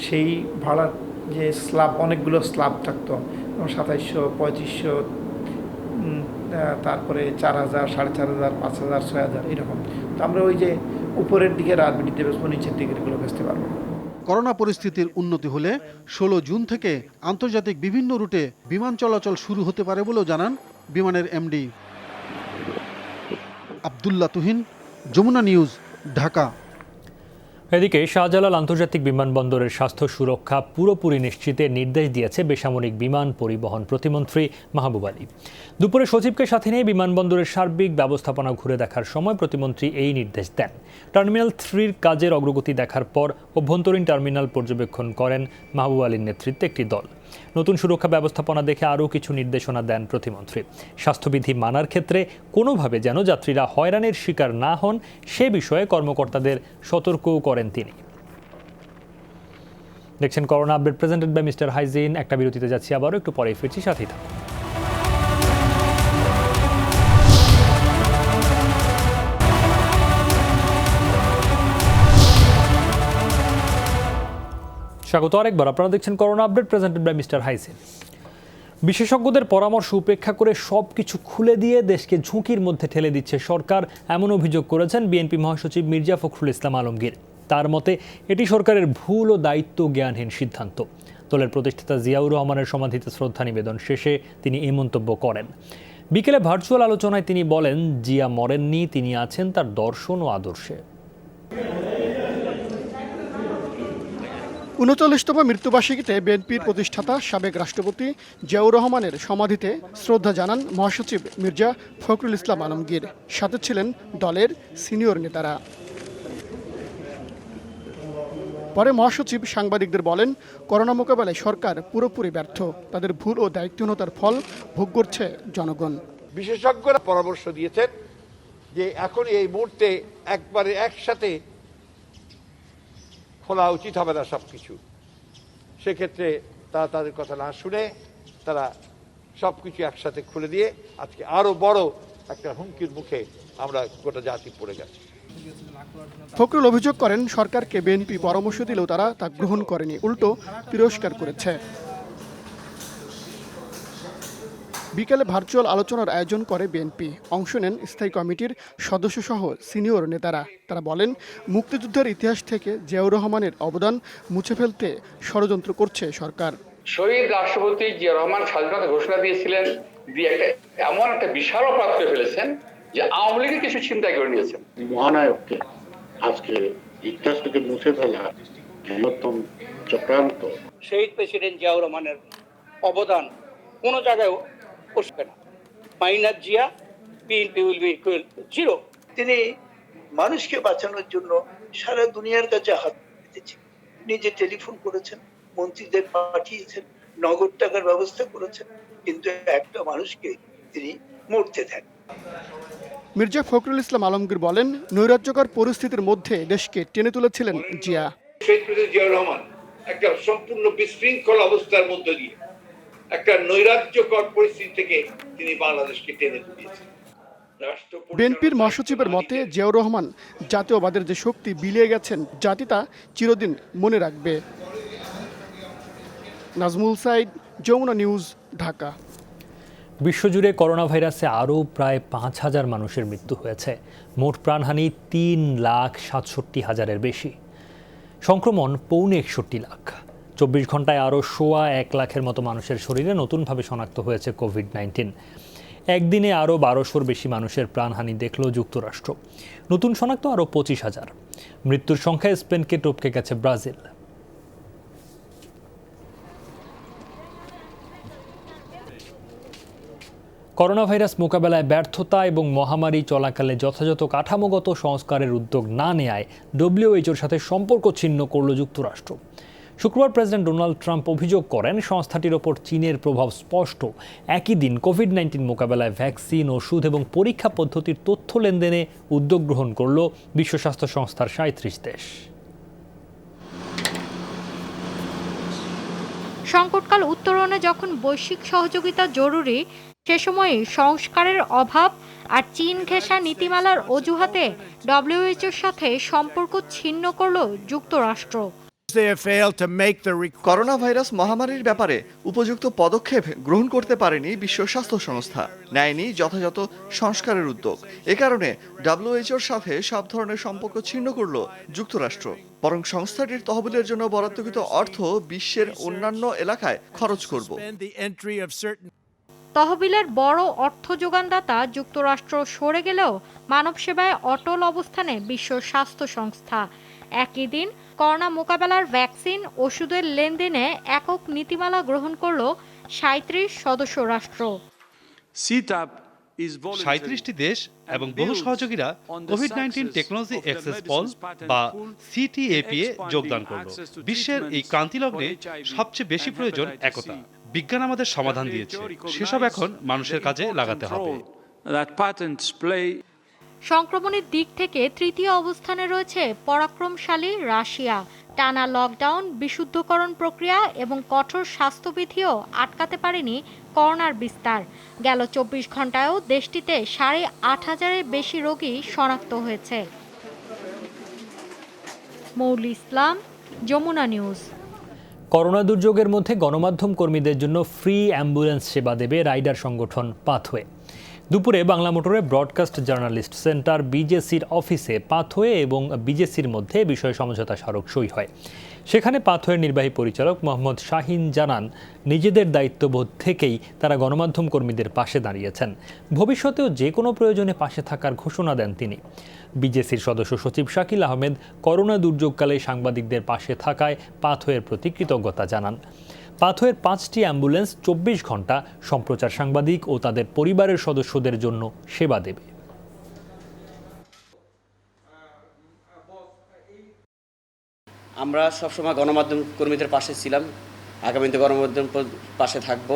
সেই ভাড়ার যে স্ল্যাব, অনেকগুলো স্ল্যাব থাকতো, 2700, 3500, তারপরে 4000, 4500, 5000, 6000 এরকম। তো আমরা ওই যে উপরের দিকে রাতবিটি দিতে বেসবো, নিচের দিকে এগুলো বেচতে পারবো। করোনা পরিস্থিতির উন্নতি হলে 16 জুন থেকে আন্তর্জাতিক বিভিন্ন রুটে বিমান চলাচল শুরু হতে পারে বলেও জানান বিমানের এমডি। আব্দুল্লাহ তুহিন, যমুনা নিউজ, ঢাকা। এদিকে শাহজালাল আন্তর্জাতিক বিমানবন্দরের স্বাস্থ্য সুরক্ষা পুরোপুরি নিশ্চিতের নির্দেশ দিয়েছে বেসামরিক বিমান পরিবহন প্রতিমন্ত্রী মাহবুব আলী। দুপুরে সচিবকে সাথে নিয়ে বিমানবন্দরের সার্বিক ব্যবস্থাপনা ঘুরে দেখার সময় প্রতিমন্ত্রী এই নির্দেশ দেন। টার্মিনাল 3-র কাজের অগ্রগতি দেখার পর অভ্যন্তরীণ টার্মিনাল পর্যবেক্ষণ করেন মাহবুব আলীর নেতৃত্বে একটি দল। নতুন সুরক্ষা ব্যবস্থাপনা দেখে আরও কিছু নির্দেশনা দেন প্রতিমন্ত্রী। স্বাস্থ্যবিধি মানার ক্ষেত্রে কোনোভাবে যেন যাত্রীরা হয়রানির শিকার না হন সে বিষয়ে কর্মকর্তাদের সতর্কও করেন তিনি। দেখছেন corona update presented by mister hygiene. একটা বিরতিতে যাচ্ছি, আবারও একটু পরে ফিরছি, সাথেই থাকুন। স্বাগত আরেকবার। আপনারা দেখছেন corona update presented by mister hygiene. বিশেষজ্ঞদের পরামর্শ উপেক্ষা করে সবকিছু খুলে দিয়ে দেশকে ঝুঁকির মধ্যে ঠেলে দিচ্ছে সরকার, এমন অভিযোগ করেছেন বিএনপি মহাসচিব মির্জা ফখরুল ইসলাম আলমগীর। তার মতে এটি সরকারের ভুল ও দায়িত্ব জ্ঞানহীন সিদ্ধান্ত। দলের প্রতিষ্ঠাতা জিয়াউর রহমানের সমাধিতে শ্রদ্ধা নিবেদন শেষে তিনি এই মন্তব্য করেন। বিকেলে ভার্চুয়াল আলোচনায় তিনি বলেন, জিয়া মরেননি, তিনি আছেন তার দর্শন ও আদর্শে। ৩৯তম মৃত্যুবার্ষিকীতে বিএনপির প্রতিষ্ঠাতা সাবেক রাষ্ট্রপতি জিয়াউর রহমানের সমাধিতে শ্রদ্ধা জানান মহাসচিব মির্জা ফখরুল ইসলাম আলমগীর। সাথে ছিলেন দলের সিনিয়র নেতারা। পরে মহাসচিব সাংবাদিকদের বলেন, করোনা মোকাবেলায় সরকার পুরোপুরি ব্যর্থ। তাদের ভুল ও দায়িত্বহীনতার ফল ভোগ করছে জনগণ। বিশেষজ্ঞরা পরামর্শ দিয়েছেন যে এখন এই মুহূর্তে একবারে একসাথে খোলা উচিত হবে না সবকিছু। সেক্ষেত্রে তারা তাদের কথা না শুনে তারা সবকিছু একসাথে খুলে দিয়ে আজকে আরো বড় একটা হুমকির মুখে আমরা গোটা জাতি পড়ে গেছি। ফখরুল অভিযোগ করেন, সরকারকে বিএনপি পরামর্শ দিলেও তারা তা গ্রহণ করেনি, উল্টো তিরস্কার করেছে। বিকেলে ভার্চুয়াল আলোচনার আয়োজন করে বিএনপি। অংশ নেন স্থায়ী কমিটির সদস্যসহ সিনিয়র নেতারা। তারা বলেন, মুক্তিযুদ্ধের ইতিহাস থেকে জিয়াউর রহমানের অবদান মুছে ফেলতে ষড়যন্ত্র করছে সরকার। শহীদ রাষ্ট্রপতি জিয়া রহমান স্বাধীনতা ঘোষণা দিয়েছিলেন, দিয়ে এমন একটা বিশাল অপরাধ করে ফেলেছেন যে আওয়ামী লীগের কিছু চিন্তাই করে নিয়েছেন। মহানায়ককে আজকে ইতিহাস থেকে মুছে ফেলা বৃহত্তম চক্রান্ত। শহীদ প্রেসিডেন্ট জিয়াউর রহমানের অবদান কোনো জায়গায় বসবে না। Minus Zia, BNP will be equal zero. তিনি মানুষকে বাঁচানোর জন্য সারা দুনিয়ার কাছে হাত পেতেছেন। নিজে টেলিফোন করেছেন, মন্ত্রীদের পাঠিয়েছেন, নগদ টাকার ব্যবস্থা করেছেন, কিন্তু একটা মানুষকে তিনি মরতে দেন। মির্জা ফখরুল ইসলাম আলমগীর বলেন, নৈরাজ্যকর পরিস্থিতির মধ্যে দেশকে টেনে তুলেছিলেন জিয়া। শহীদ প্রেসিডেন্ট জিয়াউর রহমান একটা সম্পূর্ণ বিশৃঙ্খল অবস্থার মধ্য দিয়ে একটা নৈরাজ্যকর পরিস্থিতি থেকে তিনি বাংলাদেশকে টেনে তুলেছেন। বিএনপির মহাসচিবের মতে, জিয়াউর রহমান জাতীয়বাদের যে শক্তি বিলিয়ে গেছেন, জাতি তা চিরদিন মনে রাখবে। নাজমুল সাইদ, যমুনা নিউজ, ঢাকা। বিশ্বজুড়ে করোনা ভাইরাসে আরও প্রায় 5,000 মানুষের মৃত্যু হয়েছে। মোট প্রাণহানি 3,67,000-এর বেশি। সংক্রমণ 61,65,00,000। 24 ঘন্টায় আরও 1,00,000-এর মতো মানুষের শরীরে নতুনভাবে শনাক্ত হয়েছে কোভিড-19। একদিনে আরও 1200-র বেশি মানুষের প্রাণহানি দেখল যুক্তরাষ্ট্র। নতুন শনাক্ত আরও 25,000। মৃত্যুর সংখ্যায় স্পেনকে টপকে গেছে ব্রাজিল। করোনা ভাইরাস মোকাবেলায় ব্যর্থতা এবং মহামারী চলাকালে যথাযথ কাঠামোগত সংস্কারের উদ্যোগ না নেয়ায় WHO-র সাথে সম্পর্ক ছিন্ন করল যুক্তরাষ্ট্র। শুক্রবার প্রেসিডেন্ট ডোনাল্ড ট্রাম্প অভিযোগ করেন, সংস্থাটির ওপর চীনের প্রভাব স্পষ্ট। একই দিন কোভিড-19 মোকাবেলায় ভ্যাকসিন, ওষুধ এবং পরীক্ষা পদ্ধতির তথ্য লেনদেনে উদ্যোগ গ্রহণ করল বিশ্ব স্বাস্থ্য সংস্থার 37 দেশ। সংকটকাল উত্তরণে যখন বৈশ্বিক সহযোগিতা জরুরি, সে সময়ে সংস্কারের অভাব আর চীন ঘেঁষা নীতিমালার অজুহাতে ডব্লিউএইচওর সাথে সম্পর্ক ছিন্ন করল যুক্তরাষ্ট্র। করোনা ভাইরাস মহামারীর ব্যাপারে উপযুক্ত পদক্ষেপ গ্রহণ করতে পারেনি বিশ্ব স্বাস্থ্য সংস্থা, নেয়নি যথাযথ সংস্কারের উদ্যোগ। এ কারণে ডব্লিউএইচওর সাথে সব ধরনের সম্পর্ক ছিন্ন করল যুক্তরাষ্ট্র। বরং সংস্থাটির তহবিলের জন্য বরাদ্দকৃত অর্থ বিশ্বের অন্যান্য এলাকায় খরচ করব। তহবিলের বড় অর্থ যোগানদাতা যুক্তরাষ্ট্র সরে গেলেও মানব সেবায় অটল অবস্থানে বিশ্ব স্বাস্থ্য সংস্থা। একই দিন করোনা মোকাবেলার ভ্যাকসিন, ওষুধের লেনদেনে একক নীতিমালা গ্রহণ করল 37 সদস্য রাষ্ট্র। 37টি দেশ এবং বহু সহযোগীরা কোভিড-19 টেকনোলজি অ্যাক্সেস পল বা CTAP-এ যোগদান করল। বিশ্বের এই ক্রান্তিলগ্নে সবচেয়ে বেশি প্রয়োজন একতা। বিজ্ঞান আমাদের সমাধান দিয়েছে, সেসব এখন মানুষের কাজে লাগাতে হবে। সংক্রমণের দিক থেকে তৃতীয় অবস্থানে রয়েছে পরাক্রমশালী রাশিয়া। টানা লকডাউন, বিশুদ্ধকরণ প্রক্রিয়া এবং কঠোর স্বাস্থ্যবিধিও আটকাতে পারেনি করোনার বিস্তার। গেল 24 ঘন্টায়ও দেশটিতে 8,500-এর বেশি রোগী শনাক্ত হয়েছে। মৌলি ইসলাম, যমুনা নিউজ। করোনা দুর্যোগের মধ্যে গণমাধ্যম কর্মীদের জন্য ফ্রি অ্যাম্বুলেন্স সেবা দেবে রাইডার সংগঠন পাথওয়ে। দুপুরে বাংলা মোটরে ব্রডকাস্ট জার্নালিস্ট সেন্টার BJCর অফিসে পাথওয়ে এবং BJCর মধ্যে বিষয় সমঝোতা স্মারক সই হয়। সেখানে পাথওয়ের নির্বাহী পরিচালক মোহাম্মদ শাহিন জানান, নিজেদের দায়িত্ববোধ থেকেই তারা গণমাধ্যম কর্মীদের পাশে দাঁড়িয়েছেন। ভবিষ্যতেও যে কোনো প্রয়োজনে পাশে থাকার ঘোষণা দেন তিনি। BJCর সদস্য সচিব শাকিল আহমেদ করোনা দুর্যোগকালে সাংবাদিকদের পাশে থাকায় পাথওয়ের প্রতি কৃতজ্ঞতা জানান। পাথওয়ের 5টি অ্যাম্বুলেন্স 24 ঘন্টা সম্প্রচার সাংবাদিক ও তাদের পরিবারের সদস্যদের জন্য সেবা দেবে। আমরা সবসময় গণমাধ্যম কর্মীদের পাশে ছিলাম, আগামীতে গণমাধ্যম পাশে থাকব।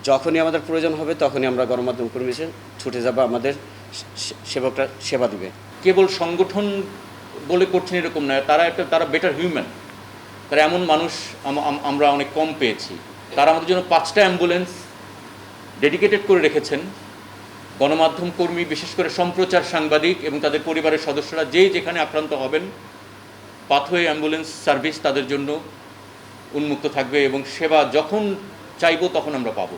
যখনই আমাদের প্রয়োজন হবে তখনই আমরা গণমাধ্যম কর্মীদের ছুটে যাব, আমাদের সেবকরা সেবা দিবে। কেবল সংগঠন বলে করছেন এরকম নয়, তারা বেটার হিউম্যান। তারা এমন মানুষ আমরা অনেক কম পেয়েছি। তারা আমাদের জন্য 5টা অ্যাম্বুলেন্স ডেডিকেটেড করে রেখেছেন। গণমাধ্যম কর্মী, বিশেষ করে সম্প্রচার সাংবাদিক এবং তাদের পরিবারের সদস্যরা যেখানে আক্রান্ত হবেন, পাথওয়ে অ্যাম্বুলেন্স সার্ভিস তাদের জন্য উন্মুক্ত থাকবে এবং সেবা যখন চাইব তখন আমরা পাব।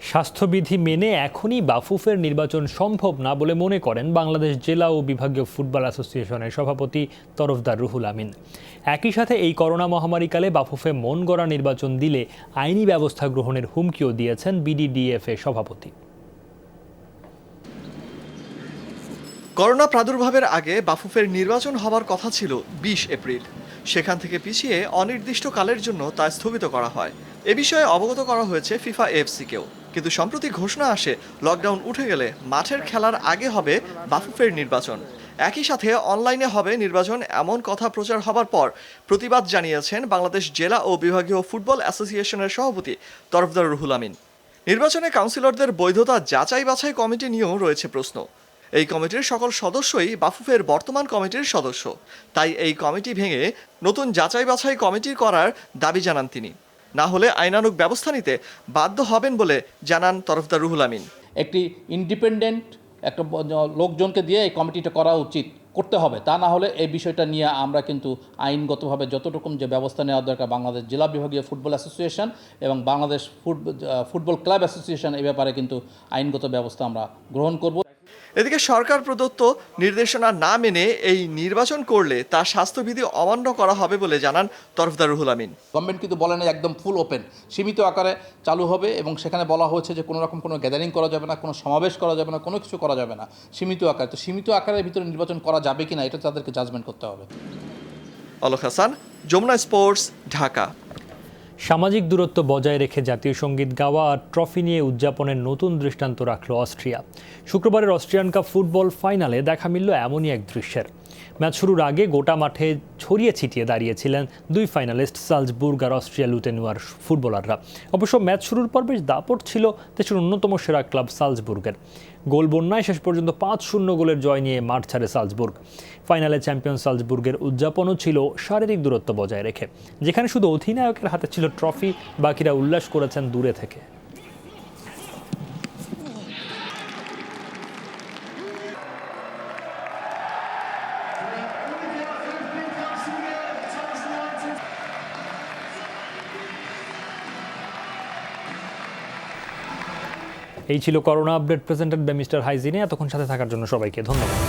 স্বাস্থ্যবিধি মেনে এখনই বাফুফের নির্বাচন সম্ভব না বলে মনে করেন বাংলাদেশ জেলা ও বিভাগীয় ফুটবল অ্যাসোসিয়েশনের সভাপতি তরফদার রুহুল আমিন। একই সাথে এই করোনা মহামারীকালে বাফুফে মন গড়া নির্বাচন দিলে আইনি ব্যবস্থা গ্রহণের হুমকিও দিয়েছেন BDDF-এর সভাপতি। করোনা প্রাদুর্ভাবের আগে বাফুফের নির্বাচন হবার কথা ছিল 20 এপ্রিল। সেখান থেকে পিছিয়ে অনির্দিষ্টকালের জন্য তা স্থগিত করা হয়। এ বিষয়ে অবগত করা হয়েছে FIFA AFC-কেও। কিন্তু সম্প্রতি ঘোষণা আসে, লকডাউন উঠে গেলে মাঠের খেলার আগে হবে বাফুফের নির্বাচন। একই সাথে অনলাইনে হবে নির্বাচন, এমন কথা প্রচার হবার পর প্রতিবাদ জানিয়েছেন বাংলাদেশ জেলা ও বিভাগীয় ফুটবল অ্যাসোসিয়েশনের সভাপতি তরফদার রুহুল আমিন। নির্বাচনে কাউন্সিলরদের বৈধতা যাচাই বাছাই কমিটি নিয়েও রয়েছে প্রশ্ন। এই কমিটির সকল সদস্যই বাফুফের বর্তমান কমিটির সদস্য, তাই এই কমিটি ভেঙে নতুন যাচাই বাছাই কমিটি করার দাবি জানান তিনি। না হলে আইনানুগ ব্যবস্থা নিতে বাধ্য হবেন বলে জানান তরফদার রুহুল আমিন। একটি ইন্ডিপেন্ডেন্ট একটা লোকজনকে দিয়ে এই কমিটিটা করা উচিত, করতে হবে। তা না হলে এই বিষয়টা নিয়ে আমরা কিন্তু আইনগতভাবে যত রকম যে ব্যবস্থা নেওয়া দরকার, বাংলাদেশ জেলা বিভাগীয় ফুটবল অ্যাসোসিয়েশন এবং বাংলাদেশ ফুটবল ক্লাব অ্যাসোসিয়েশন এই ব্যাপারে কিন্তু আইনগত ব্যবস্থা আমরা গ্রহণ করব। এদিকে সরকার প্রদত্ত নির্দেশনা না মেনে এই নির্বাচন করলে তা স্বাস্থ্যবিধি অমান্য করা হবে বলে জানান তরফদার রুহুল আমিন। গভর্নমেন্ট কিন্তু বলে না একদম ফুল ওপেন, সীমিত আকারে চালু হবে এবং সেখানে বলা হয়েছে যে কোনো রকম কোনো গ্যাদারিং করা যাবে না, কোনো সমাবেশ করা যাবে না, কোনো কিছু করা যাবে না, সীমিত আকারে। তো সীমিত আকারের ভিতরে নির্বাচন করা যাবে কিনা এটা তাদেরকে জাজমেন্ট করতে হবে। অলক হাসান, যমুনা স্পোর্টস, ঢাকা। সামাজিক দূরত্ব বজায় রেখে জাতীয় সঙ্গীত গাওয়া আর ট্রফি নিয়ে উদযাপনের নতুন দৃষ্টান্ত রাখল অস্ট্রিয়া। শুক্রবারের অস্ট্রিয়ান কাপ ফুটবল ফাইনালে দেখা মিলল এমনই এক দৃশ্যের। ম্যাচ শুরুর আগে গোটা মাঠে ছড়িয়ে ছিটিয়ে দাঁড়িয়েছিলেন দুই ফাইনালিস্ট সালজবুর্গ আর অস্ট্রিয়া লুটেনুয়ার ফুটবলাররা। অবশ্য ম্যাচ শুরুর পর বেশ দাপট ছিল দেশের অন্যতম সেরা ক্লাব সালজবুর্গের। গোল বন্যায় শেষ পর্যন্ত 5-0 গোলের জয় নিয়ে মাঠ ছাড়ে সালজবুর্গ। ফাইনালে চ্যাম্পিয়ন সালজবুর্গের উদযাপনও ছিল শারীরিক দূরত্ব বজায় রেখে। যেখানে শুধু অধিনায়কের হাতে ছিল ট্রফি, বাকিরা উল্লাস করেছেন দূরে থেকে। এই ছিল corona update presented by mister হাইজিনে। এতক্ষণ সাথে থাকার জন্য সবাইকে ধন্যবাদ।